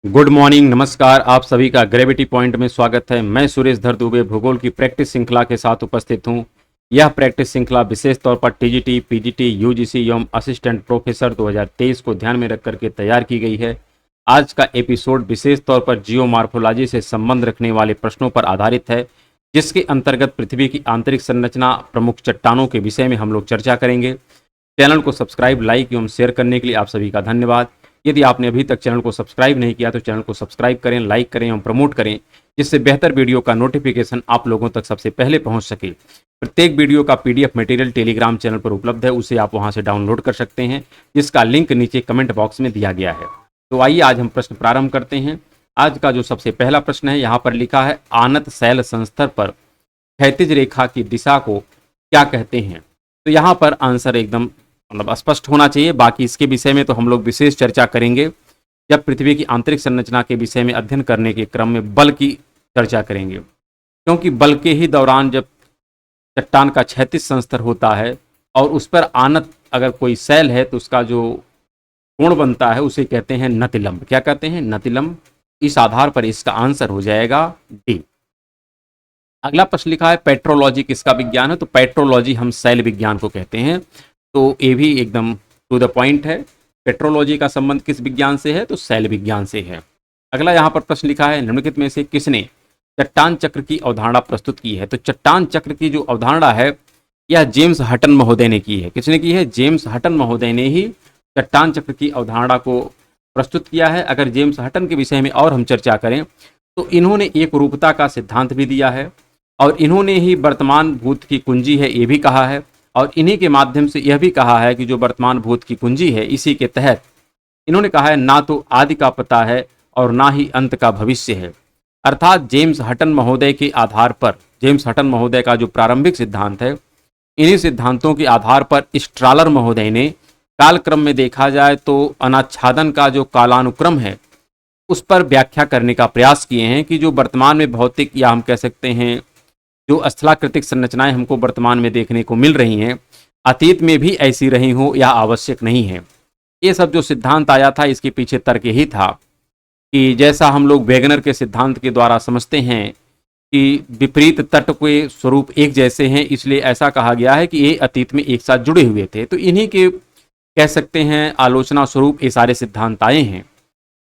Good morning, नमस्कार। आप सभी का ग्रेविटी पॉइंट में स्वागत है। मैं सुरेश धर दुबे भूगोल की प्रैक्टिस श्रृंखला के साथ उपस्थित हूं। यह प्रैक्टिस श्रृंखला विशेष तौर पर टीजीटी, पीजीटी, यूजीसी एवं असिस्टेंट प्रोफेसर 2023 को ध्यान में रख करके तैयार की गई है। आज का एपिसोड विशेष तौर पर जियोमॉर्फोलॉजी से संबंध रखने वाले प्रश्नों पर आधारित है, जिसके अंतर्गत पृथ्वी की आंतरिक संरचना, प्रमुख चट्टानों के विषय में हम लोग चर्चा करेंगे। चैनल को सब्सक्राइब, लाइक एवं शेयर करने के लिए आप सभी का धन्यवाद। यदि आपने अभी तक चैनल को सब्सक्राइब नहीं किया तो चैनल को सब्सक्राइब करें, लाइक करें एवं प्रमोट करें, जिससे बेहतर वीडियो का नोटिफिकेशन आप लोगों तक सबसे पहले पहुंच सके। प्रत्येक वीडियो का पीडीएफ मटेरियल टेलीग्राम चैनल पर उपलब्ध है, उसे आप वहां से डाउनलोड कर सकते हैं, जिसका लिंक नीचे कमेंट बॉक्स में दिया गया है। तो आइए आज हम प्रश्न प्रारंभ करते हैं। आज का जो सबसे पहला प्रश्न है, यहाँ पर लिखा है, आनत शैल संस्तर पर क्षैतिज रेखा की दिशा को क्या कहते हैं। तो यहाँ पर आंसर एकदम स्पष्ट होना चाहिए। बाकी इसके विषय में तो हम लोग विशेष चर्चा करेंगे जब पृथ्वी की आंतरिक संरचना के विषय में अध्ययन करने के क्रम में बल की चर्चा करेंगे, क्योंकि बल के ही दौरान जब चट्टान का क्षैतिज संस्तर होता है और उस पर आनत अगर कोई शैल है तो उसका जो कोण बनता है उसे कहते हैं नतिलंब। क्या कहते हैं? नतिलंब। इस आधार पर इसका आंसर हो जाएगा डी। अगला प्रश्न लिखा है, पेट्रोलॉजी किसका विज्ञान है। तो पेट्रोलॉजी हम शैल विज्ञान को कहते हैं। तो ये भी एकदम टू द पॉइंट है। पेट्रोलॉजी का संबंध किस विज्ञान से है? तो शैल विज्ञान से है। अगला यहाँ पर प्रश्न लिखा है, निम्नलिखित में से किसने चट्टान चक्र की अवधारणा प्रस्तुत की है। तो चट्टान चक्र की जो अवधारणा है यह जेम्स हटन महोदय ने की है। किसने की है? जेम्स हटन महोदय ने ही चट्टान चक्र की अवधारणा को प्रस्तुत किया है। अगर जेम्स हटन के विषय में और हम चर्चा करें तो इन्होंने एक रूपता का सिद्धांत भी दिया है और इन्होंने ही वर्तमान भूत की कुंजी है ये भी कहा है, और इन्हीं के माध्यम से यह भी कहा है कि जो वर्तमान भूत की कुंजी है इसी के तहत इन्होंने कहा है ना तो आदि का पता है और ना ही अंत का भविष्य है। अर्थात जेम्स हटन महोदय के आधार पर, जेम्स हटन महोदय का जो प्रारंभिक सिद्धांत है, इन्हीं सिद्धांतों के आधार पर स्ट्रालर महोदय ने कालक्रम में देखा जाए तो अनाच्छादन का जो कालानुक्रम है उस पर व्याख्या करने का प्रयास किए हैं कि जो वर्तमान में भौतिक या हम कह सकते हैं जो स्थलाकृतिक संरचनाएं हमको वर्तमान में देखने को मिल रही हैं, अतीत में भी ऐसी रही हो यह आवश्यक नहीं है। ये सब जो सिद्धांत आया था इसके पीछे तर्क यही था कि जैसा हम लोग वेगनर के सिद्धांत के द्वारा समझते हैं कि विपरीत तट के स्वरूप एक जैसे हैं, इसलिए ऐसा कहा गया है कि ये अतीत में एक साथ जुड़े हुए थे। तो इन्हीं के कह सकते हैं आलोचना स्वरूप ये सारे सिद्धांत आए हैं।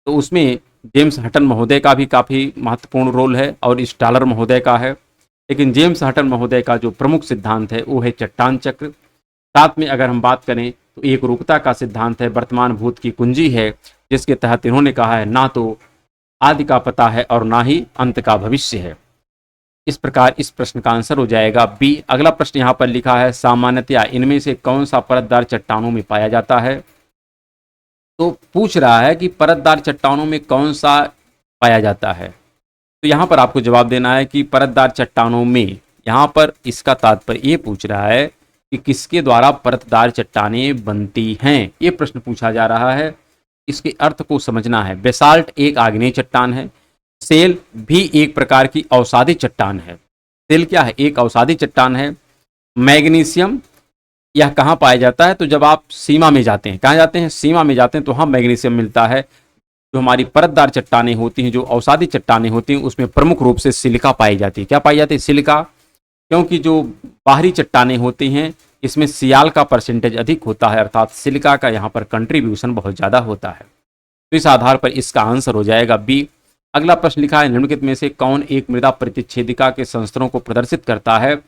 तो उसमें जेम्स हटन महोदय का भी काफ़ी महत्वपूर्ण रोल है और स्टालर महोदय का है, लेकिन जेम्स हटन महोदय का जो प्रमुख सिद्धांत है वो है चट्टान चक्र। साथ में अगर हम बात करें तो एक रूपता का सिद्धांत है, वर्तमान भूत की कुंजी है, जिसके तहत इन्होंने कहा है ना तो आदि का पता है और ना ही अंत का भविष्य है। इस प्रकार इस प्रश्न का आंसर हो जाएगा बी। अगला प्रश्न यहाँ पर लिखा है, सामान्यतया इनमें से कौन सा परतदार चट्टानों में पाया जाता है। तो पूछ रहा है कि परतदार चट्टानों में कौन सा पाया जाता है। तो यहाँ पर आपको जवाब देना है कि परतदार चट्टानों में, यहाँ पर इसका तात्पर्य ये पूछ रहा है कि किसके द्वारा परतदार चट्टानें बनती हैं, ये प्रश्न पूछा जा रहा है। इसके अर्थ को समझना है। बेसाल्ट एक आग्नेय चट्टान है, सेल भी एक प्रकार की अवसादी चट्टान है। सेल क्या है? एक अवसादी चट्टान है। मैग्नीशियम यह कहाँ पाया जाता है? तो जब आप सीमा में जाते हैं, कहाँ जाते हैं? सीमा में जाते हैं तो वहाँ मैग्नीशियम मिलता है। जो हमारी परतदार चट्टानें होती हैं, जो अवसादी चट्टानें होती हैं, उसमें प्रमुख रूप से सिलिका पाई जाती है। क्या पाई जाती है? सिलिका। क्योंकि जो बाहरी चट्टानें होती हैं इसमें सियाल का परसेंटेज अधिक होता है, अर्थात सिलिका का यहाँ पर कंट्रीब्यूशन बहुत ज़्यादा होता है। तो इस आधार पर इसका आंसर हो जाएगा बी। अगला प्रश्न लिखा है, निम्नलिखित में से कौन एक मृदा परिच्छेदिका के संस्तरों को प्रदर्शित करता है।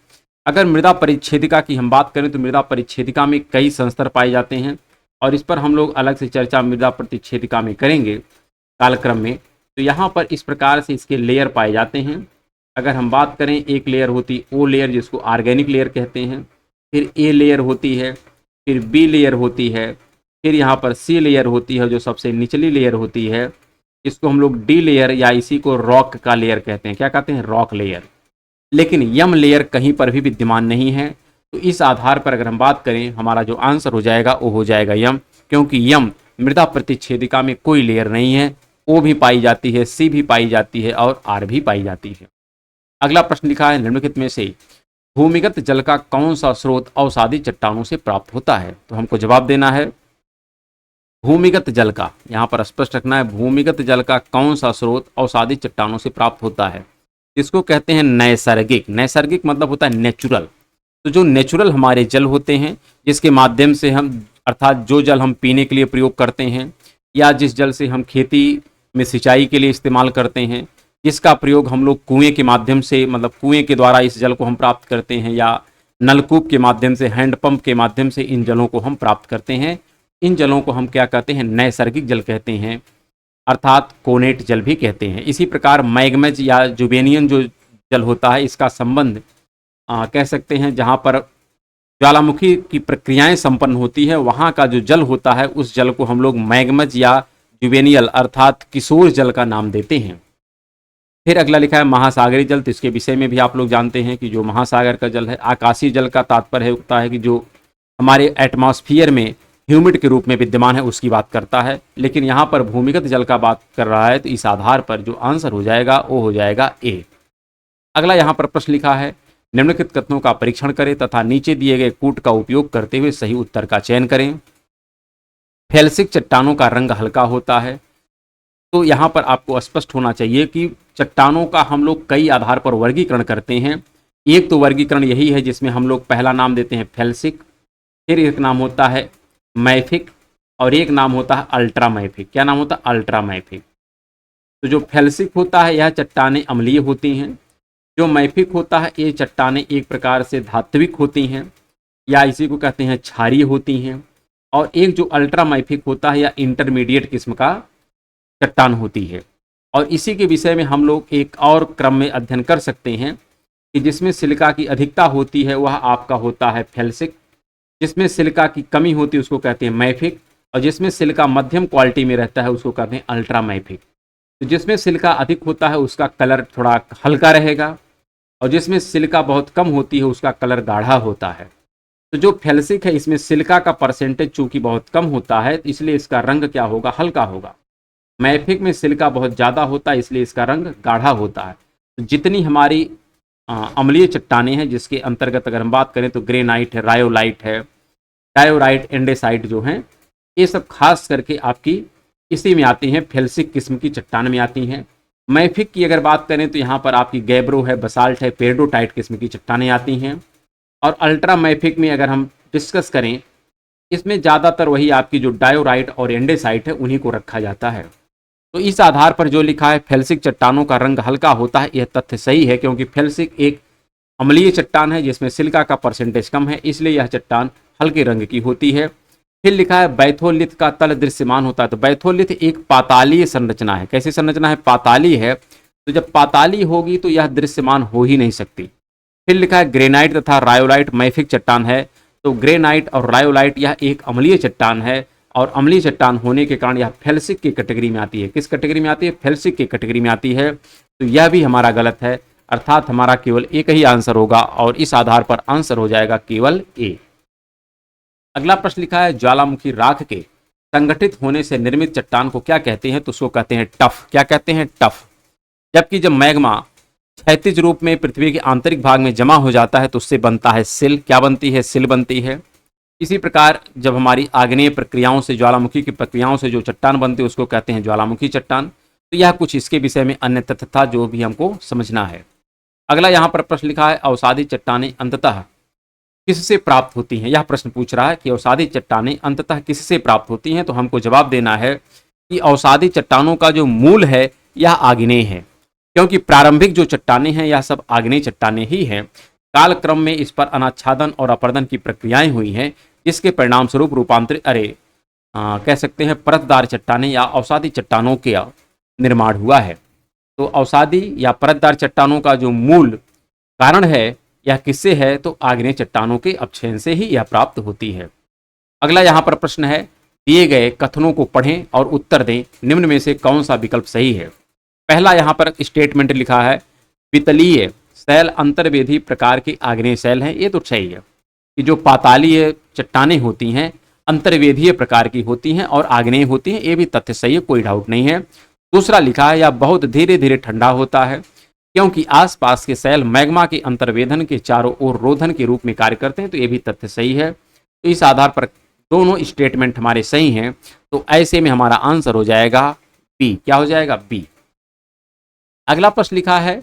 अगर मृदा परिच्छेदिका की हम बात करें तो मृदा परिच्छेदिका में कई संस्तर पाए जाते हैं और इस पर हम लोग अलग से चर्चा मृदा परिच्छेदिका में करेंगे कालक्रम में। तो यहाँ पर इस प्रकार से इसके लेयर पाए जाते हैं। अगर हम बात करें, एक लेयर होती ओ लेयर जिसको ऑर्गेनिक लेयर कहते हैं, फिर ए लेयर होती है, फिर बी लेयर होती है, फिर यहाँ पर सी लेयर होती है जो सबसे निचली लेयर होती है, इसको हम लोग डी लेयर या इसी को रॉक का लेयर कहते हैं। क्या कहते हैं? Rock layer. लेकिन यम लेयर कहीं पर भी विद्यमान नहीं है। तो इस आधार पर अगर हम बात करें, हमारा जो आंसर हो जाएगा वो हो जाएगा यम, क्योंकि यम मृदा प्रतिच्छेदिका में कोई लेयर नहीं है। ओ भी पाई जाती है, सी भी पाई जाती है और आर भी पाई जाती है। अगला प्रश्न लिखा है, निम्नलिखित में से भूमिगत जल का कौन सा स्रोत अवसादी चट्टानों से प्राप्त होता है। तो हमको जवाब देना है भूमिगत जल का, यहाँ पर स्पष्ट रखना है, भूमिगत जल का कौन सा स्रोत अवसादी चट्टानों से प्राप्त होता है? इसको कहते हैं नैसर्गिक। नैसर्गिक मतलब होता है नेचुरल। तो जो नेचुरल हमारे जल होते हैं, जिसके माध्यम से हम, अर्थात जो जल हम पीने के लिए प्रयोग करते हैं या जिस जल से हम खेती में सिंचाई के लिए इस्तेमाल करते हैं, जिसका प्रयोग हम लोग कुएं के माध्यम से, मतलब कुएं के द्वारा इस जल को हम प्राप्त करते हैं या नलकूप के माध्यम से, हैंडपंप के माध्यम से इन जलों को हम प्राप्त करते हैं, इन जलों को हम क्या कहते हैं? नैसर्गिक जल कहते हैं, अर्थात कोनेट जल भी कहते हैं। इसी प्रकार मैग्मेज या जुबेनियन जो जल होता है, इसका संबंध कह सकते हैं जहाँ पर ज्वालामुखी की प्रक्रियाएं संपन्न होती है, वहाँ का जो जल होता है उस जल को हम लोग मैग्मज या जुवेनियल अर्थात किशोर जल का नाम देते हैं। फिर अगला लिखा है महासागरीय जल। तो इसके विषय में भी आप लोग जानते हैं कि जो महासागर का जल है, आकाशीय जल का तात्पर्य होता है कि जो हमारे एटमॉस्फियर में ह्यूमिड के रूप में विद्यमान है उसकी बात करता है, लेकिन यहाँ पर भूमिगत जल का बात कर रहा है। तो इस आधार पर जो आंसर हो जाएगा वो हो जाएगा ए। अगला यहाँ पर प्रश्न लिखा है निम्नलिखित कथनों का परीक्षण करें तथा नीचे दिए गए कूट का उपयोग करते हुए सही उत्तर का चयन करें। फेल्सिक चट्टानों का रंग हल्का होता है। तो यहाँ पर आपको स्पष्ट होना चाहिए कि चट्टानों का हम लोग कई आधार पर वर्गीकरण करते हैं। एक तो वर्गीकरण यही है जिसमें हम लोग पहला नाम देते हैं फेल्सिक, फिर एक नाम होता है मैफिक और एक नाम होता है अल्ट्रा मैफिक। क्या नाम होता है? Ultra mafic. तो जो फेल्सिक होता है यह चट्टानें अम्लीय होती हैं। जो मैफिक होता है ये चट्टानें एक प्रकार से धात्विक होती हैं या इसी को कहते हैं क्षारीय होती हैं। और एक जो अल्ट्रा मैफिक होता है या इंटरमीडिएट किस्म का चट्टान होती है। और इसी के विषय में हम लोग एक और क्रम में अध्ययन कर सकते हैं कि जिसमें सिलिका की अधिकता होती है वह आपका होता है फेल्सिक, जिसमें सिलिका की कमी होती है उसको कहते हैं मैफिक, और जिसमें सिलिका मध्यम क्वालिटी में रहता है उसको कहते हैं अल्ट्रा मैफिक। तो जिसमें सिलिका अधिक होता है उसका कलर थोड़ा हल्का रहेगा और जिसमें सिलिका बहुत कम होती है उसका कलर गाढ़ा होता है। तो जो फेल्सिक है इसमें सिलिका का परसेंटेज चूंकि बहुत कम होता है तो इसलिए इसका रंग क्या होगा? हल्का होगा। मैफिक में सिलिका बहुत ज़्यादा होता है इसलिए इसका रंग गाढ़ा होता है। तो जितनी हमारी अम्लीय चट्टानें हैं जिसके अंतर्गत अगर हम बात करें तो ग्रेनाइट है, रायोलाइट है, डायोराइट, एंडेसाइट जो हैं, ये सब खास करके आपकी इसी में आती हैं, फेल्सिक किस्म की चट्टान में आती हैं। मैफिक की अगर बात करें तो यहाँ पर आपकी गैब्रो है, बसाल्ट है, पेरिडोटाइट किस्म की चट्टानें आती हैं। और अल्ट्रा मैफिक में अगर हम डिस्कस करें इसमें ज़्यादातर वही आपकी जो डायोराइट और एंडेसाइट है उन्हीं को रखा जाता है। तो इस आधार पर जो लिखा है फेल्सिक चट्टानों का रंग हल्का होता है, यह तथ्य सही है क्योंकि फेल्सिक एक अम्लीय चट्टान है जिसमें सिलिका का परसेंटेज कम है, इसलिए यह चट्टान हल्के रंग की होती है। फिर लिखा है बैथोलिथ का तल दृश्यमान होता है। तो बैथोलिथ एक पातालीय संरचना है। कैसी संरचना है? पातालीय है। तो जब पातालीय होगी तो यह दृश्यमान हो ही नहीं सकती। फिर लिखा है ग्रेनाइट तथा रायोलाइट मैफिक चट्टान है। तो ग्रेनाइट और रायोलाइट यह एक अम्लीय चट्टान है और अम्लीय चट्टान होने के कारण यह फेल्सिक की कैटेगरी में आती है। किस कैटेगरी में आती है? फेल्सिक की कैटेगरी में आती है। तो यह भी हमारा गलत है, अर्थात हमारा केवल एक ही आंसर होगा और इस आधार पर आंसर हो जाएगा केवल ए। अगला प्रश्न लिखा है ज्वालामुखी राख के संगठित होने से निर्मित चट्टान को क्या कहते हैं? तो उसको कहते हैं टफ। क्या कहते हैं? टफ। जबकि जब मैग्मा क्षैतिज रूप में पृथ्वी के आंतरिक भाग में जमा हो जाता है तो उससे बनता है सिल। क्या बनती है? सिल बनती है। इसी प्रकार जब हमारी आग्नेय प्रक्रियाओं से, ज्वालामुखी की प्रक्रियाओं से जो चट्टान बनती है उसको कहते हैं ज्वालामुखी चट्टान। तो यह कुछ इसके विषय में अन्य तथ्य था जो भी हमको समझना है। अगला यहाँ पर प्रश्न लिखा है अवसादी चट्टानें अंततः किससे प्राप्त होती हैं? यह प्रश्न पूछ रहा है कि अवसादी चट्टानें अंततः किससे प्राप्त होती हैं। तो हमको जवाब देना है कि अवसादी चट्टानों का जो मूल है यह आग्नेय है, क्योंकि प्रारंभिक जो चट्टानें हैं यह सब आग्नेय चट्टानें ही हैं। कालक्रम में इस पर अनाच्छादन और अपर्दन की प्रक्रियाएं हुई हैं जिसके परिणाम स्वरूप रूपांतरित कह सकते हैं परतदार चट्टानें या अवसादी चट्टानों के निर्माण हुआ है। तो अवसादी या परतदार चट्टानों का जो मूल कारण है यह किससे है? तो आग्नेय चट्टानों के अपक्षयन से ही यह प्राप्त होती है। अगला यहाँ पर प्रश्न है दिए गए कथनों को पढ़ें और उत्तर दें, निम्न में से कौन सा विकल्प सही है? पहला यहाँ पर स्टेटमेंट लिखा है पितलीय शैल अंतर्वेधी प्रकार के आग्नेय शैल हैं। ये तो सही है कि जो पातालीय चट्टानें होती हैं अंतर्वेधीय प्रकार की होती हैं और आग्नेय होती हैं, ये भी तथ्य सही है, कोई डाउट नहीं है। दूसरा लिखा है यह बहुत धीरे धीरे ठंडा होता है क्योंकि आसपास के शैल मैग्मा के अंतर्वेधन के चारों ओर रोधन के रूप में कार्य करते हैं। तो ये भी तथ्य सही है। तो इस आधार पर दोनों स्टेटमेंट हमारे सही हैं, तो ऐसे में हमारा आंसर हो जाएगा बी। क्या हो जाएगा? बी। अगला प्रश्न लिखा है,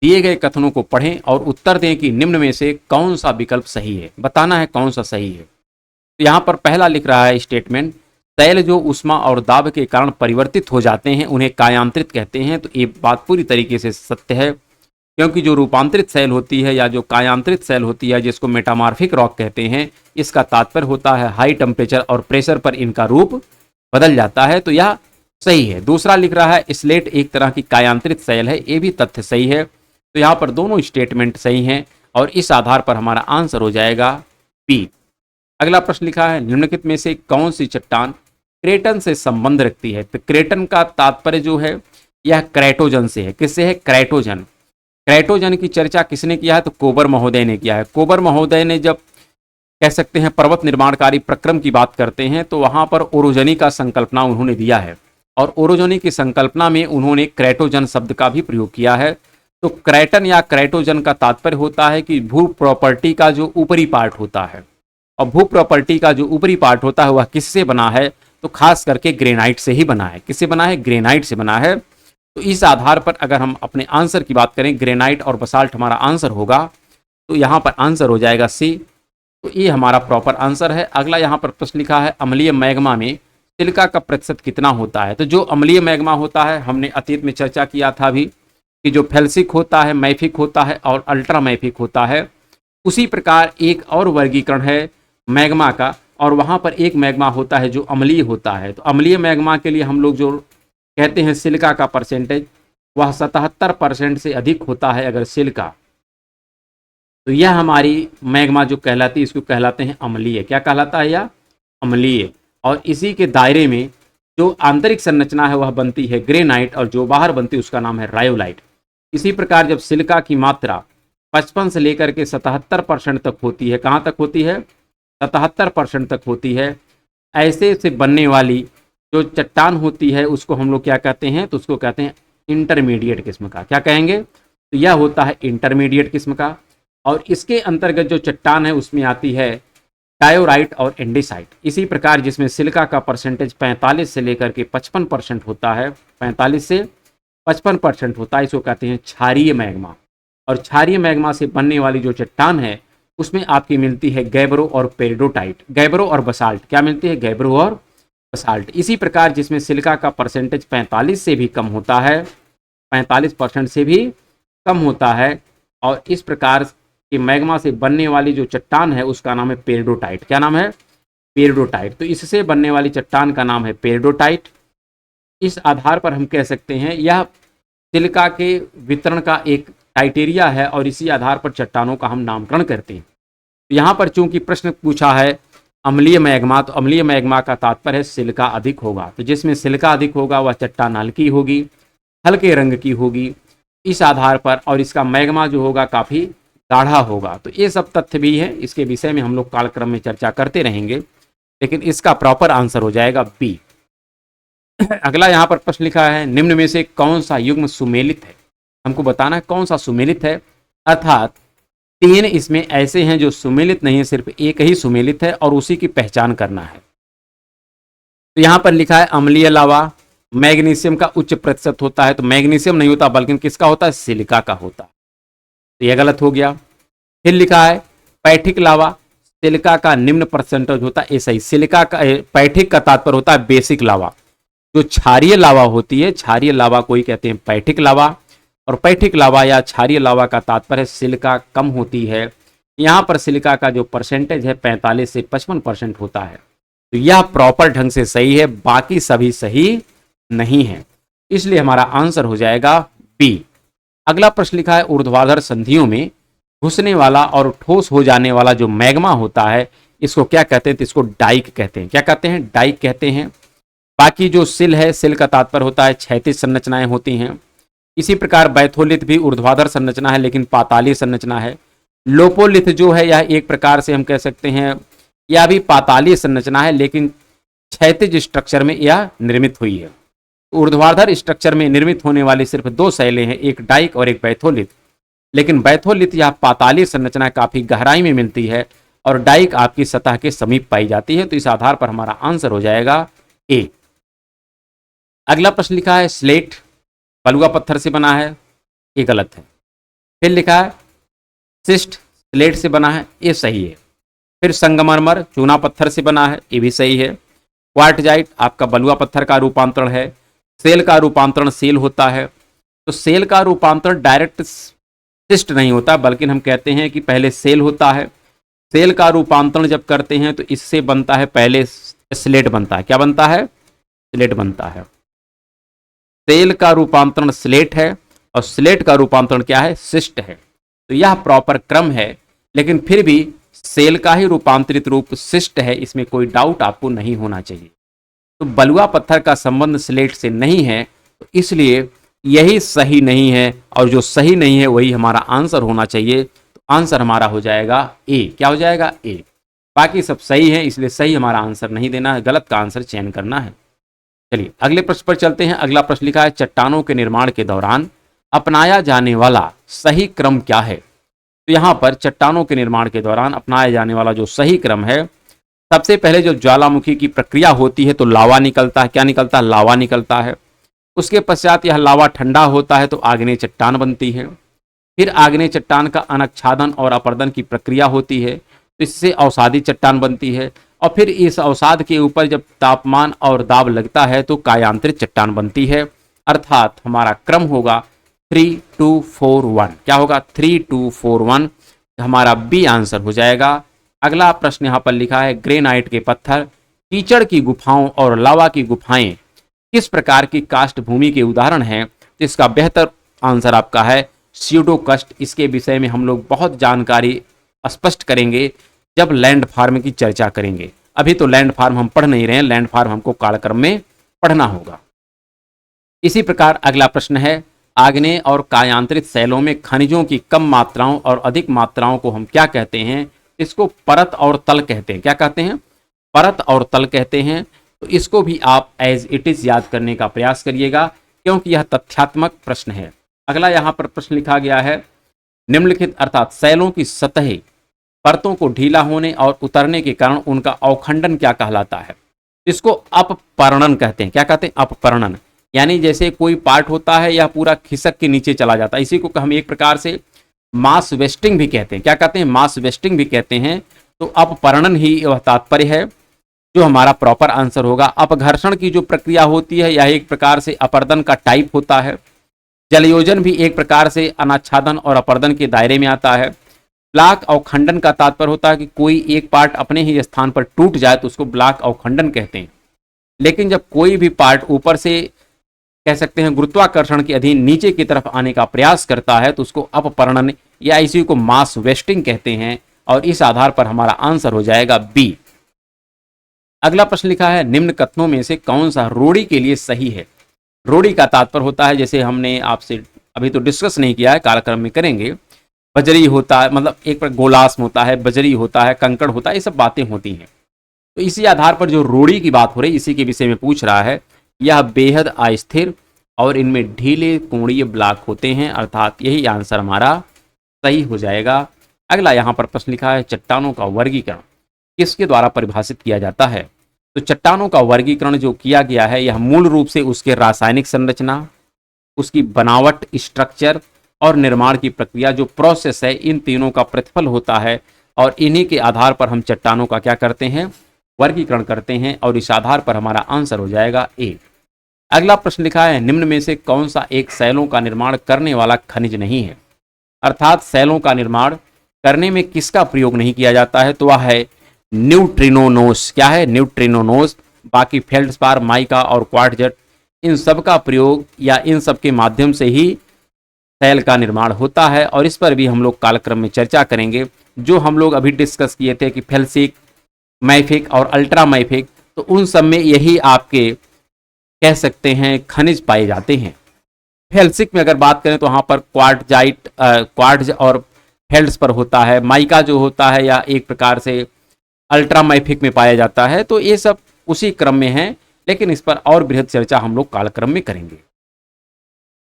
दिए गए कथनों को पढ़ें और उत्तर दें कि निम्न में से कौन सा विकल्प सही है। बताना है कौन सा सही है। तो यहाँ पर पहला लिख रहा है स्टेटमेंट, तैल जो ऊष्मा और दाब के कारण परिवर्तित हो जाते हैं उन्हें कायांतरित कहते हैं। तो ये बात पूरी तरीके से सत्य है, क्योंकि जो रूपांतरित सेल होती है या जो कायांतरित सेल होती है जिसको मेटामॉर्फिक रॉक कहते हैं, इसका तात्पर्य होता है हाई टेम्परेचर और प्रेशर पर इनका रूप बदल जाता है। तो यह सही है। दूसरा लिख रहा है, स्लेट एक तरह की कायांतरित सेल है। ये भी तथ्य सही है। तो यहाँ पर दोनों स्टेटमेंट सही हैं और इस आधार पर हमारा आंसर हो जाएगा बी। अगला प्रश्न लिखा है, निम्नलिखित में से कौन सी चट्टान क्रेटन से संबंध रखती है। तो क्रेटन का तात्पर्य जो है यह क्रेटोजन से है। किससे है? क्रेटोजन। क्रेटोजन की चर्चा किसने किया है? तो कोबर महोदय ने किया है। कोबर महोदय ने जब कह सकते हैं पर्वत निर्माणकारी प्रक्रम की बात करते हैं तो वहां पर ओरोजनी का संकल्पना उन्होंने दिया है और ओरोजनी की संकल्पना में उन्होंने क्रेटोजन शब्द का भी प्रयोग किया है। तो क्रेटन या क्रेटोजन का तात्पर्य होता है कि भू प्रॉपर्टी का जो ऊपरी पार्ट होता है, और भू प्रॉपर्टी का जो ऊपरी पार्ट होता है वह किससे बना है? तो खास करके ग्रेनाइट से ही बना है। किससे बना है? ग्रेनाइट से बना है। तो इस आधार पर अगर हम अपने आंसर की बात करें, ग्रेनाइट और बसाल्ट हमारा आंसर होगा, तो यहाँ पर आंसर हो जाएगा सी। तो ये हमारा प्रॉपर आंसर है। अगला यहाँ पर प्रश्न लिखा है, अम्लीय मैग्मा में सिलिका का प्रतिशत कितना होता है। तो जो अम्लीय मैग्मा होता है, हमने अतीत में चर्चा किया था अभी कि जो फेल्सिक होता है, मैफिक होता है और अल्ट्रा मैफिक होता है। उसी प्रकार एक और वर्गीकरण है मैग्मा का, और वहाँ पर एक मैग्मा होता है जो अम्लीय होता है। तो अम्लीय मैग्मा के लिए हम लोग जो कहते हैं सिलिका का परसेंटेज, वह 77% से अधिक होता है अगर सिलिका, तो यह हमारी मैग्मा जो कहलाती है इसको कहलाते हैं अम्लीय। क्या कहलाता है? यह अम्लीय। और इसी के दायरे में जो आंतरिक संरचना है वह बनती है ग्रेनाइट, और जो बाहर बनती है उसका नाम है रायोलाइट। इसी प्रकार जब सिलिका की मात्रा 55 से लेकर के 77% तक होती है, कहाँ तक होती है? 77% तक होती है। ऐसे से बनने वाली जो चट्टान होती है उसको हम लोग क्या कहते हैं? तो उसको कहते हैं इंटरमीडिएट किस्म का। क्या कहेंगे? तो यह होता है इंटरमीडिएट किस्म का। और इसके अंतर्गत जो चट्टान है उसमें आती है डायोराइट और एंडेसाइट। इसी प्रकार जिसमें सिलिका का परसेंटेज 45 से लेकर के 55% होता है, 45 से 55% होता है, इसको कहते हैं क्षारीय मैग्मा। और क्षारीय मैग्मा से बनने वाली जो चट्टान है उसमें आपकी मिलती है गैब्रो और पेरिडोटाइट, गैब्रो और बसाल्ट। क्या मिलती है? गैब्रो और बसाल्ट। इसी प्रकार जिसमें सिलिका का परसेंटेज 45 से भी कम होता है, 45% से भी कम होता है, और इस प्रकार कि मैग्मा से बनने वाली जो चट्टान है उसका नाम है पेरिडोटाइट। क्या नाम है? पेरिडोटाइट। तो इससे बनने वाली चट्टान का नाम है पेरिडोटाइट। इस आधार पर हम कह सकते हैं यह सिलिका के वितरण का एक क्राइटेरिया है और इसी आधार पर चट्टानों का हम नामकरण करते हैं। तो यहाँ पर चूंकि प्रश्न पूछा है अम्लीय मैग्मा, तो अम्लीय मैग्मा का तात्पर्य है सिलिका अधिक होगा। तो जिसमें सिलिका अधिक होगा वह चट्टान हल्की होगी, हल्के रंग की होगी इस आधार पर, और इसका मैग्मा जो होगा काफ़ी गाढ़ा होगा। तो ये सब तथ्य भी है, इसके विषय में हम लोग कालक्रम में चर्चा करते रहेंगे, लेकिन इसका प्रॉपर आंसर हो जाएगा बी। अगला यहाँ पर प्रश्न लिखा है, निम्न में से कौन सा युग्म सुमेलित है। हमको बताना है कौन सा सुमेलित है, अर्थात 3 इसमें ऐसे हैं जो सुमेलित नहीं है, सिर्फ एक ही सुमेलित है और उसी की पहचान करना है। तो यहाँ पर लिखा है अम्लीय लावा मैग्नीशियम का उच्च प्रतिशत होता है। तो मैग्नीशियम नहीं होता बल्कि किसका होता है? सिलिका का होता है। तो यह गलत हो गया। फिर लिखा है पैठिक लावा सिलिका का निम्न परसेंटेज होता है। ऐसा ही सिलिका का पैठिक का तात्पर्य होता है बेसिक लावा। जो क्षारीय लावा होती है, क्षारीय लावा को ही कहते हैं पैठिक लावा, और पैठिक लावा या क्षारीय लावा का तात्पर्य सिलिका कम होती है। यहाँ पर सिलिका का जो परसेंटेज है 45 से 55% होता है। तो यह प्रॉपर ढंग से सही है, बाकी सभी सही नहीं है, इसलिए हमारा आंसर हो जाएगा बी। अगला प्रश्न लिखा है, ऊर्ध्वाधर संधियों में घुसने वाला और ठोस हो जाने वाला जो मैग्मा होता है इसको क्या कहते हैं? तो इसको डाइक कहते हैं। क्या कहते हैं? डाइक कहते हैं। बाकी जो सिल है, सिल का तात्पर्य होता है क्षैतिज संरचनाएं होती हैं। इसी प्रकार बैथोलिथ भी ऊर्ध्वाधर संरचना है लेकिन पातालीय संरचना है। लोपोलिथ जो है यह एक प्रकार से हम कह सकते हैं यह भी पातालीय संरचना है लेकिन क्षैतिज स्ट्रक्चर में यह निर्मित हुई है। ऊर्ध्वाधर स्ट्रक्चर में निर्मित होने वाली सिर्फ 2 शैलें हैं, एक डाइक और एक बैथोलिथ। लेकिन बैथोलिथ यह पातालीय संरचना काफी गहराई में मिलती है और डाइक आपकी सतह के समीप पाई जाती है। तो इस आधार पर हमारा आंसर हो जाएगा ए। अगला प्रश्न लिखा है स्लेट बलुआ पत्थर से बना है, ये गलत है। फिर लिखा है सिस्ट स्लेट से बना है, ये सही है। फिर संगमरमर चूना पत्थर से बना है, ये भी सही है। क्वार्टजाइट आपका बलुआ पत्थर का रूपांतरण है। सेल का रूपांतरण सेल होता है, तो सेल का रूपांतरण डायरेक्ट सिस्ट नहीं होता, बल्कि हम कहते हैं कि पहले सेल होता है। सेल का रूपांतरण जब करते हैं तो इससे बनता है पहले स्लेट बनता है। क्या बनता है? स्लेट बनता है। सेल का रूपांतरण स्लेट है और स्लेट का रूपांतरण क्या है? सिस्ट है। तो यह प्रॉपर क्रम है, लेकिन फिर भी सेल का ही रूपांतरित रूप सिस्ट है, इसमें कोई डाउट आपको नहीं होना चाहिए। तो बलुआ पत्थर का संबंध स्लेट से नहीं है, तो इसलिए यही सही नहीं है, और जो सही नहीं है वही हमारा आंसर होना चाहिए। तो आंसर हमारा हो जाएगा ए। क्या हो जाएगा? ए। बाकी सब सही है, इसलिए सही हमारा आंसर नहीं देना है, गलत का आंसर चयन करना है। चलिए अगले प्रश्न पर चलते हैं। अगला प्रश्न लिखा है चट्टानों के निर्माण के दौरान अपनाया जाने वाला सही क्रम क्या है? तो यहाँ पर चट्टानों के निर्माण के दौरान अपनाया जाने वाला जो सही क्रम है, सबसे पहले जो ज्वालामुखी की प्रक्रिया होती है तो लावा निकलता है। क्या निकलता है? लावा निकलता है। उसके पश्चात यह लावा ठंडा होता है तो आग्नेय चट्टान बनती है। फिर आग्नेय चट्टान का अनच्छादन और अपर्दन की प्रक्रिया होती है, तो इससे अवसादी चट्टान बनती है। और फिर इस अवसाद के ऊपर जब तापमान और दाब लगता है तो कायांतरित चट्टान बनती है। अर्थात हमारा क्रम होगा 3 2 4 1। क्या होगा? 3 2 4 1, हमारा बी आंसर हो जाएगा। अगला प्रश्न यहाँ पर लिखा है ग्रेनाइट के पत्थर कीचड़ की गुफाओं और लावा की गुफाएं किस प्रकार की काष्ठ भूमि के उदाहरण हैं? तो इसका बेहतर आंसर आपका है स्यूडोकस्ट। इसके विषय में हम लोग बहुत जानकारी स्पष्ट करेंगे जब लैंड फार्म की चर्चा करेंगे। अभी तो लैंड फार्म हम पढ़ नहीं रहे हैं, लैंड फार्म हमको कालक्रम में पढ़ना होगा। इसी प्रकार अगला प्रश्न है आग्नेय और कायांतरित शैलों में खनिजों की कम मात्राओं और अधिक मात्राओं को हम क्या कहते हैं? इसको परत और तल कहते हैं। क्या कहते हैं? परत और तल कहते हैं। तो इसको भी आप एज इट इज याद करने का प्रयास करिएगा, क्योंकि यह तथ्यात्मक प्रश्न है। अगला यहाँ पर प्रश्न लिखा गया है निम्नलिखित अर्थात शैलों की सतहें परतों को ढीला होने और उतरने के कारण उनका अवखंडन क्या कहलाता है? इसको अपपर्णन कहते हैं। क्या कहते हैं? अपपर्णन। यानी जैसे कोई पार्ट होता है यह पूरा खिसक के नीचे चला जाता है, इसी को हम एक प्रकार से मास वेस्टिंग भी कहते हैं। क्या कहते हैं? मास वेस्टिंग भी कहते हैं। तो अपपर्णन ही वह तात्पर्य है, जो हमारा प्रॉपर आंसर होगा। अपघर्षण की जो प्रक्रिया होती है यह एक प्रकार से अपर्दन का टाइप होता है। जलयोजन भी एक प्रकार से अनाच्छादन और अपर्दन के दायरे में आता है। ब्लॉक अवखंडन का तात्पर्य होता है कि कोई एक पार्ट अपने ही स्थान पर टूट जाए तो उसको ब्लॉक अवखंडन कहते हैं। लेकिन जब कोई भी पार्ट ऊपर से कह सकते हैं गुरुत्वाकर्षण के अधीन नीचे की तरफ आने का प्रयास करता है तो उसको अपपर्णन या इसी को मास वेस्टिंग कहते हैं, और इस आधार पर हमारा आंसर हो जाएगा बी। अगला प्रश्न लिखा है निम्न कथनों में से कौन सा रोड़ी के लिए सही है? रोड़ी का तात्पर्य होता है, जैसे हमने आपसे अभी तो डिस्कस नहीं किया है, कार्यक्रम में करेंगे, बजरी होता है, मतलब एक पर गोलास्म होता है, बजरी होता है, कंकड़ होता है, ये सब बातें होती हैं। तो इसी आधार पर जो रोड़ी की बात हो रही है इसी के विषय में पूछ रहा है। यह बेहद अस्थिर और इनमें ढीले कोणीय ब्लॉक होते हैं, अर्थात यही आंसर हमारा सही हो जाएगा। अगला यहाँ पर प्रश्न लिखा है चट्टानों का वर्गीकरण किसके द्वारा परिभाषित किया जाता है? तो चट्टानों का वर्गीकरण जो किया गया है यह मूल रूप से उसके रासायनिक संरचना, उसकी बनावट, स्ट्रक्चर और निर्माण की प्रक्रिया जो प्रोसेस है, इन तीनों का प्रतिफल होता है, और इन्हीं के आधार पर हम चट्टानों का क्या करते हैं? वर्गीकरण करते हैं, और इस आधार पर हमारा आंसर हो जाएगा ए। अगला प्रश्न लिखा है निम्न में से कौन सा एक शैलों का निर्माण करने वाला खनिज नहीं है? अर्थात शैलों का निर्माण करने में किसका प्रयोग नहीं किया जाता है? तो वह है न्यूट्रिनोनोस। क्या है? न्यूट्रिनोनोस। बाकी फेल्डस्पार, माइका और क्वार्टजट, इन सब का प्रयोग या इन सब के माध्यम से ही शैल का निर्माण होता है, और इस पर भी हम लोग कालक्रम में चर्चा करेंगे। जो हम लोग अभी डिस्कस किए थे कि फेल्सिक, मैफिक और अल्ट्रा मैफिक, तो उन सब में यही आपके कह सकते हैं खनिज पाए जाते हैं। फेल्सिक में अगर बात करें तो वहाँ पर क्वार्टजाइट, क्वार्ट्ज और फेल्ड्स पर होता है। माइका जो होता है या एक प्रकार से अल्ट्रा मैफिक में पाया जाता है। तो ये सब उसी क्रम में है, लेकिन इस पर और बृहद चर्चा हम लोग कालक्रम में करेंगे।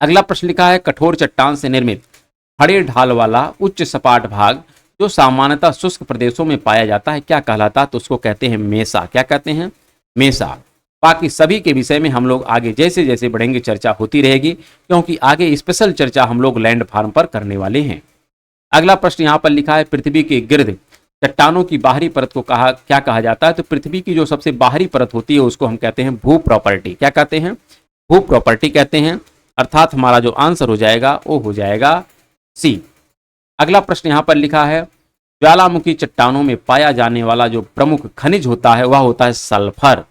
अगला प्रश्न लिखा है कठोर चट्टान से निर्मित खड़े ढाल वाला उच्च सपाट भाग जो सामान्यतः शुष्क प्रदेशों में पाया जाता है क्या कहलाता है? तो उसको कहते हैं मेसा। क्या कहते हैं? मेसा। बाकी सभी के विषय में हम लोग आगे जैसे जैसे बढ़ेंगे चर्चा होती रहेगी, क्योंकि आगे स्पेशल चर्चा हम लोग लैंड फार्म पर करने वाले हैं। अगला प्रश्न यहाँ पर लिखा है, पृथ्वी के गिर्द चट्टानों की बाहरी परत को क्या कहा जाता है? तो पृथ्वी की जो सबसे बाहरी परत होती है उसको हम कहते हैं भू प्रॉपर्टी। क्या कहते हैं? भू प्रॉपर्टी कहते हैं। अर्थात हमारा जो आंसर हो जाएगा वो हो जाएगा सी। अगला प्रश्न यहाँ पर लिखा है, ज्वालामुखी चट्टानों में पाया जाने वाला जो प्रमुख खनिज होता है वह होता है सल्फर,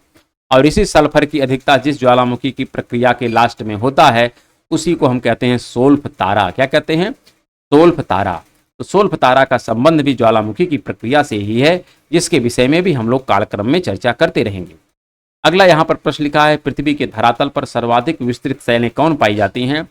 और इसी सल्फर की अधिकता जिस ज्वालामुखी की प्रक्रिया के लास्ट में होता है उसी को हम कहते हैं सोल्फ तारा। क्या कहते हैं? सोल्फ तारा। तो सोल्फ तारा का संबंध भी ज्वालामुखी की प्रक्रिया से ही है, जिसके विषय में भी हम लोग कालक्रम में चर्चा करते रहेंगे। अगला यहाँ पर प्रश्न लिखा है, पृथ्वी के धरातल पर सर्वाधिक विस्तृत शैलें कौन पाई जाती हैं?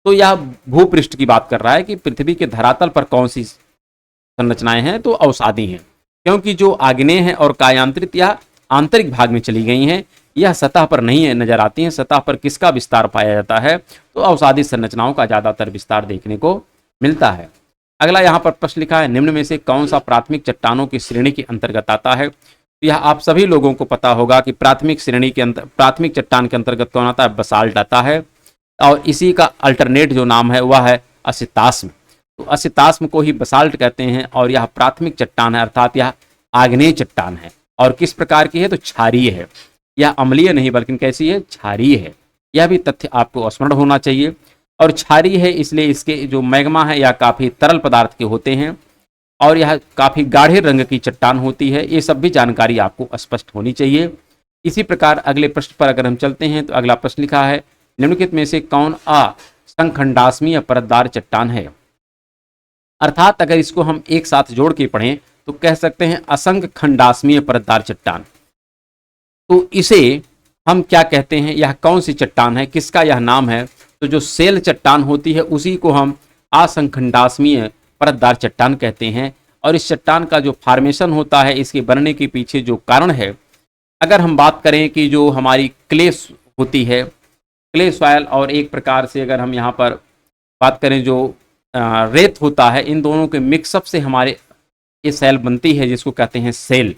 तो यह भूपृष्ठ की बात कर रहा है कि पृथ्वी के धरातल पर कौन सी संरचनाएं हैं? तो अवसादी हैं, क्योंकि जो आग्नेय है और कायांतरित या आंतरिक भाग में चली गई हैं, यह सतह पर नहीं नजर आती हैं। सतह पर किसका विस्तार पाया जाता है? तो अवसादी संरचनाओं का ज्यादातर विस्तार देखने को मिलता है। अगला यहाँ पर प्रश्न लिखा है, निम्न में से कौन सा प्राथमिक चट्टानों की श्रेणी के अंतर्गत आता है? तो यह आप सभी लोगों को पता होगा कि प्राथमिक श्रेणी के प्राथमिक चट्टान के अंतर्गत कौन आता है? बसाल्ट आता है, और इसी का अल्टरनेट जो नाम है वह है असितास्म। तो असितास्म को ही बसाल्ट कहते हैं, और यह प्राथमिक चट्टान है, अर्थात यह आग्नेय चट्टान है। और किस प्रकार की है? तो क्षारीय है। यह अम्लीय नहीं बल्कि कैसी है? क्षारीय है। यह भी तथ्य आपको स्मरण होना चाहिए। और क्षारीय है इसलिए इसके जो मैग्मा है यह काफी तरल पदार्थ के होते हैं, और यह काफी गाढ़े रंग की चट्टान होती है। ये सब भी जानकारी आपको स्पष्ट होनी चाहिए। इसी प्रकार अगले प्रश्न पर अगर हम चलते हैं तो अगला प्रश्न लिखा है, निम्नलिखित में से कौन असंखंडाश्मीय परतदार चट्टान है? अर्थात अगर इसको हम एक साथ जोड़ के पढ़ें तो कह सकते हैं असंख्य खंडाश्मीय परतदार चट्टान। तो इसे हम क्या कहते हैं? यह कौन सी चट्टान है? किसका यह नाम है? तो जो सेल चट्टान होती है उसी को हम असंखंडाश्मीय परतदार चट्टान कहते हैं। और इस चट्टान का जो फॉर्मेशन होता है, इसके बनने के पीछे जो कारण है, अगर हम बात करें कि जो हमारी क्ले होती है, क्ले सॉयल, और एक प्रकार से अगर हम यहाँ पर बात करें जो रेत होता है, इन दोनों के मिक्सअप से हमारे ये सेल बनती है जिसको कहते हैं सेल,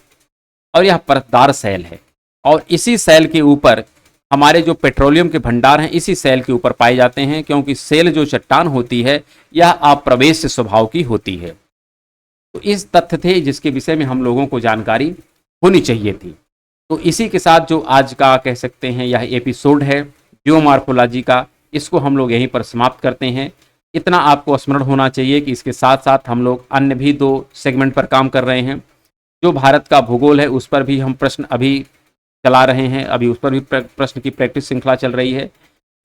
और यह परतदार सेल है। और इसी सेल के ऊपर हमारे जो पेट्रोलियम के भंडार हैं इसी सेल के ऊपर पाए जाते हैं, क्योंकि सेल जो चट्टान होती है यह अप्रवेश स्वभाव की होती है। तो इस तथ्य थे जिसके विषय में हम लोगों को जानकारी होनी चाहिए थी। तो इसी के साथ जो आज का कह सकते हैं यह एपिसोड है जियोमॉर्फोलॉजी का, इसको हम लोग यहीं पर समाप्त करते हैं। इतना आपको स्मरण होना चाहिए कि इसके साथ साथ हम लोग अन्य भी 2 सेगमेंट पर काम कर रहे हैं। जो भारत का भूगोल है उस पर भी हम प्रश्न अभी चला रहे हैं, अभी उस पर भी प्रश्न की प्रैक्टिस श्रृंखला चल रही है।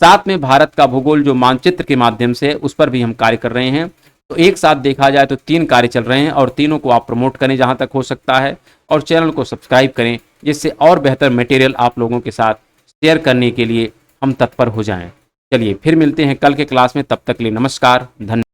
साथ में भारत का भूगोल जो मानचित्र के माध्यम से उस पर भी हम कार्य कर रहे हैं। तो एक साथ देखा जाए तो 3 कार्य चल रहे हैं, और तीनों को आप प्रमोट करें जहां तक हो सकता है, और चैनल को सब्सक्राइब करें, जिससे और बेहतर मटेरियल आप लोगों के साथ शेयर करने के लिए हम तत्पर हो जाएं। चलिए फिर मिलते हैं कल के क्लास में, तब तक के लिए नमस्कार, धन्यवाद।